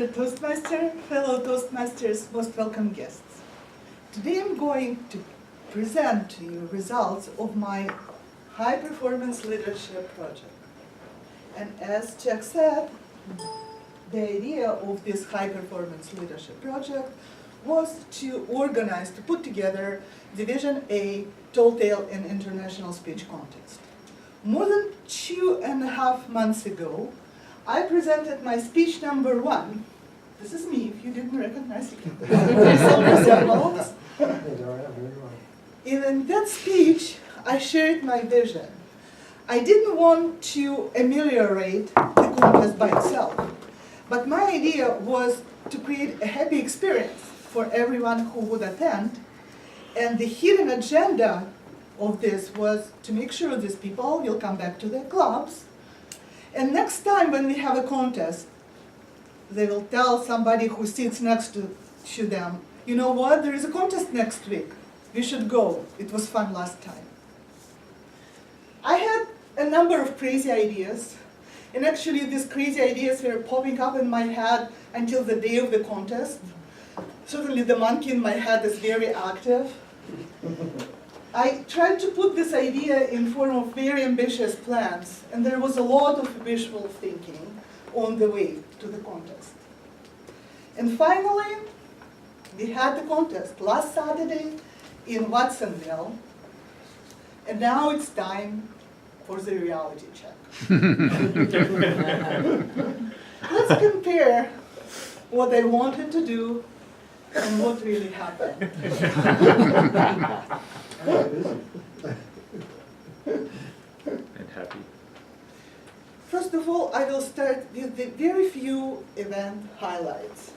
Mr. Toastmaster, fellow Toastmasters, most welcome guests. Today I'm going to present to you results of my high performance leadership project. And as Chuck said, the idea of this high performance leadership project was to organize, to put together Division A Tall Tale and International Speech Contest. More than 2.5 months ago, I presented my speech number 1. This is me, if you didn't recognize it. In that speech, I shared my vision. I didn't want to ameliorate the contest by itself, but my idea was to create a happy experience for everyone who would attend, and the hidden agenda of this was to make sure these people will come back to their clubs, and next time when we have a contest, they will tell somebody who sits next to them, you know what, there is a contest next week, we should go, it was fun last time. I had a number of crazy ideas, and actually these crazy ideas were popping up in my head until the day of the contest. Certainly the monkey in my head is very active. I tried to put this idea in form of very ambitious plans, and there was a lot of visual thinking on the way to the contest. And finally, we had the contest last Saturday in Watsonville, and now it's time for the reality check. Let's compare what I wanted to do and what really happened. And happy. First of all, I will start with the very few event highlights.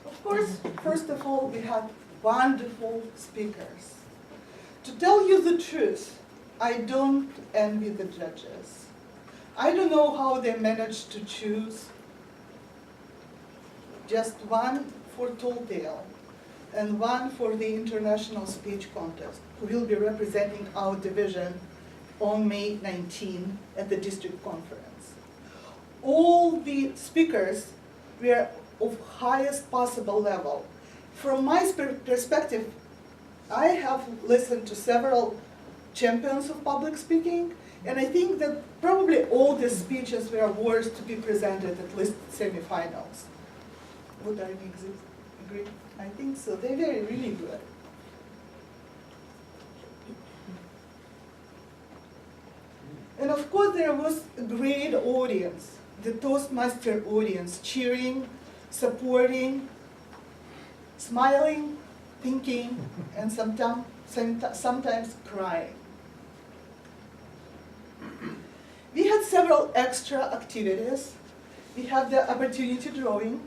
Of course, first of all, we had wonderful speakers. To tell you the truth, I don't envy the judges. I don't know how they managed to choose just one for Tall Tale and one for the International Speech Contest, who will be representing our division on May 19 at the district conference. All the speakers were of highest possible level. From my perspective, I have listened to several champions of public speaking, and I think that probably all the speeches were worth to be presented at least semifinals. Would I agree? I think so. They're really good. And of course there was a great audience, the Toastmaster audience, cheering, supporting, smiling, thinking, and sometimes crying. We had several extra activities. We had the opportunity drawing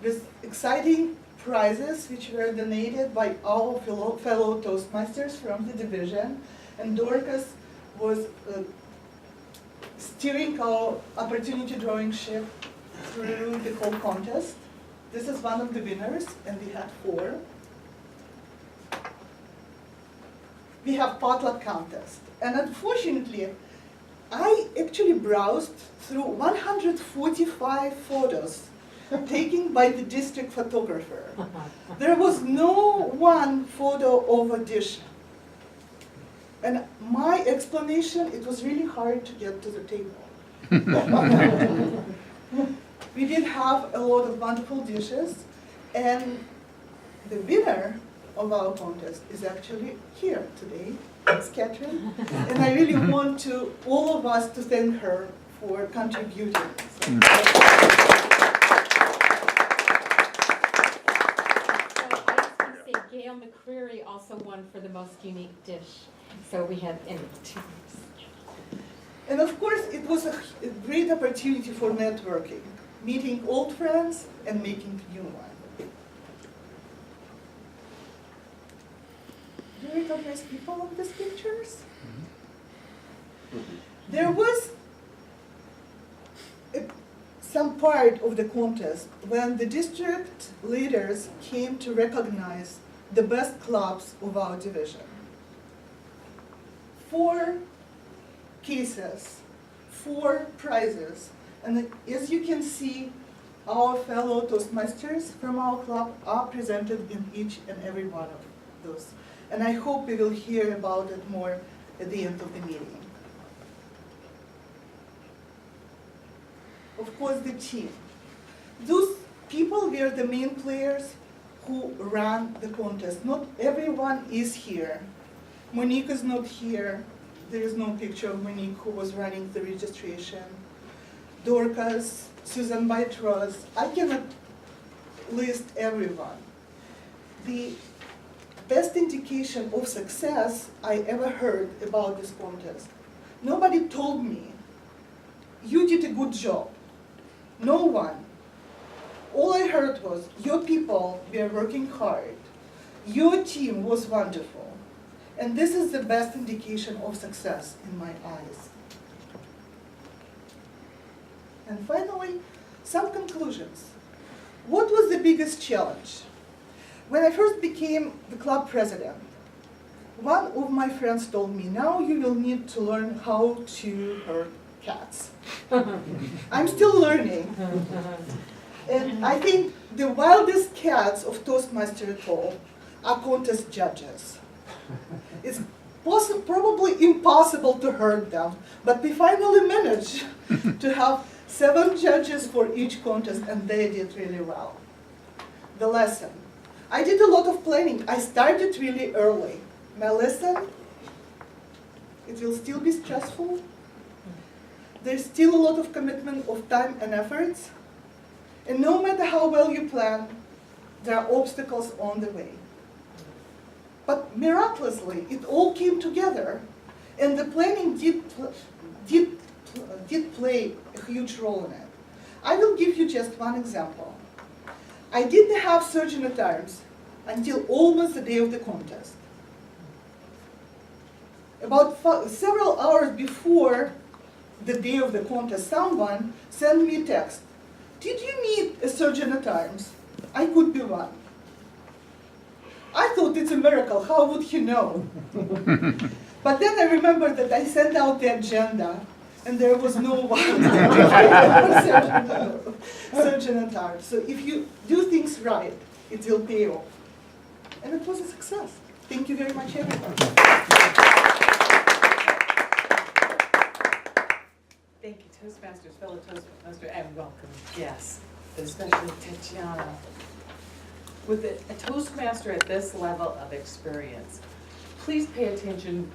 with exciting prizes which were donated by our fellow Toastmasters from the division, and Dorcas was steering our opportunity drawing ship through the whole contest. This is one of the winners, and we had 4. We have potluck contest, and unfortunately, I actually browsed through 145 photos taken by the district photographer. There was no one photo of a dish. And my explanation, it was really hard to get to the table. We did have a lot of wonderful dishes, and the winner of our contest is actually here today. It's Catherine, and I really want all of us to thank her for contributing. So, Gail McCreary also won for the most unique dish. So we had 2. And of course, it was a great opportunity for networking, meeting old friends and making new ones. Do you recognize people in these pictures? There was some part of the contest when the district leaders came to recognize the best clubs of our division. 4 cases, 4 prizes, and as you can see, our fellow Toastmasters from our club are presented in each and every one of those. And I hope we will hear about it more at the end of the meeting. Of course, the team. Those people were the main players who ran the contest. Not everyone is here. Monique is not here. There is no picture of Monique who was running the registration. Dorcas, Susan Baitros, I cannot list everyone. The best indication of success I ever heard about this contest. Nobody told me, you did a good job. No one. All I heard was, your people were working hard. Your team was wonderful. And this is the best indication of success in my eyes. And finally, some conclusions. What was the biggest challenge? When I first became the club president, one of my friends told me, now you will need to learn how to herd cats. I'm still learning. And I think the wildest cats of Toastmaster at all are contest judges. It's probably impossible to herd them, but we finally managed to have 7 judges for each contest, and they did really well. The lesson. I did a lot of planning. I started really early. My lesson, it will still be stressful. There's still a lot of commitment of time and efforts. And no matter how well you plan, there are obstacles on the way. But miraculously, it all came together, and the planning did play a huge role in it. I will give you just one example. I didn't have surgeon at arms until almost the day of the contest. About several hours before the day of the contest, someone sent me a text. Did you need a surgeon at arms? I could be one. I thought it's a miracle. How would he know? But then I remembered that I sent out the agenda, and there was no one surgeon at arms. So if you do things right, it will pay off. And it was a success. Thank you very much, everyone. Thank you, Toastmasters, fellow Toastmasters, and welcome guests, especially Tatiana. With a Toastmaster at this level of experience, please pay attention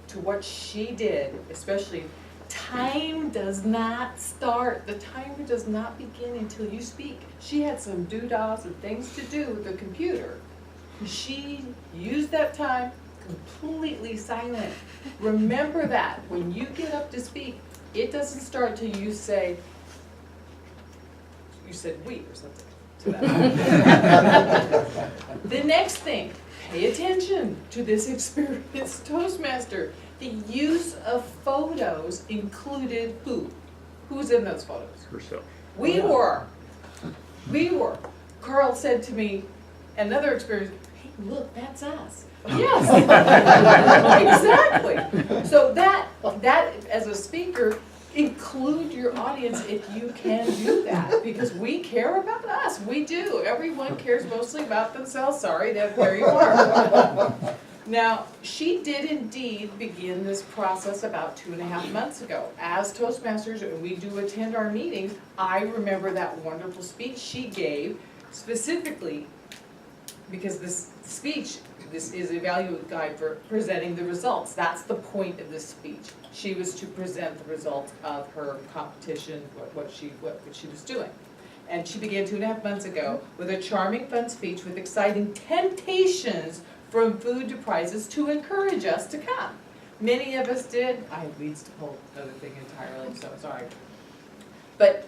to what she did, especially time does not start. The timer does not begin until you speak. She had some doodahs and things to do with the computer. She used that time completely silent. Remember that when you get up to speak, it doesn't start till you say, you said we or something to that. The next thing, pay attention to this experienced Toastmaster. The use of photos included who? Who's in those photos? Herself. We were. We were. Carl said to me, another experience, hey, look, that's us. Yes, exactly. So that as a speaker, include your audience if you can do that, because we care about us. We do. Everyone cares mostly about themselves. Sorry, there you are. Now, she did indeed begin this process about 2.5 months ago. As Toastmasters, and we do attend our meetings, I remember that wonderful speech she gave, specifically because this speech, this is a value guide for presenting the results. That's the point of this speech. She was to present the results of her competition, what she was doing. And she began 2.5 months ago with a charming, fun speech with exciting temptations from food to prizes to encourage us to come. Many of us did. I had leads to whole other thing entirely, so sorry. But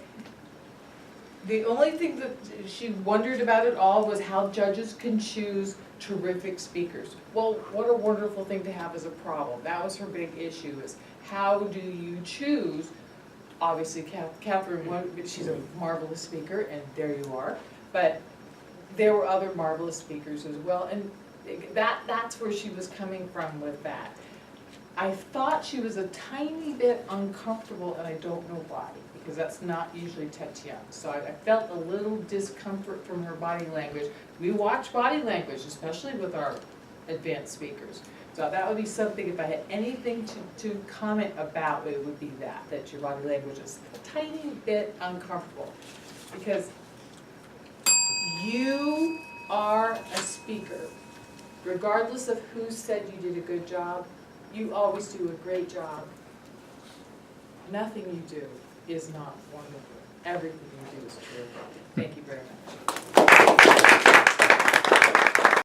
the only thing that she wondered about it all was how judges can choose terrific speakers. Well, what a wonderful thing to have as a problem. That was her big issue, is how do you choose? Obviously, Catherine, she's a marvelous speaker, and there you are. But there were other marvelous speakers as well, and that's where she was coming from with that. I thought she was a tiny bit uncomfortable, and I don't know why, because that's not usually Tatiana. So I felt a little discomfort from her body language. We watch body language, especially with our advanced speakers. So that would be something, if I had anything to comment about, it would be that your body language is a tiny bit uncomfortable. Because you are a speaker. Regardless of who said you did a good job, you always do a great job. Nothing you do is not wonderful. Everything you do is terrific. Thank you very much.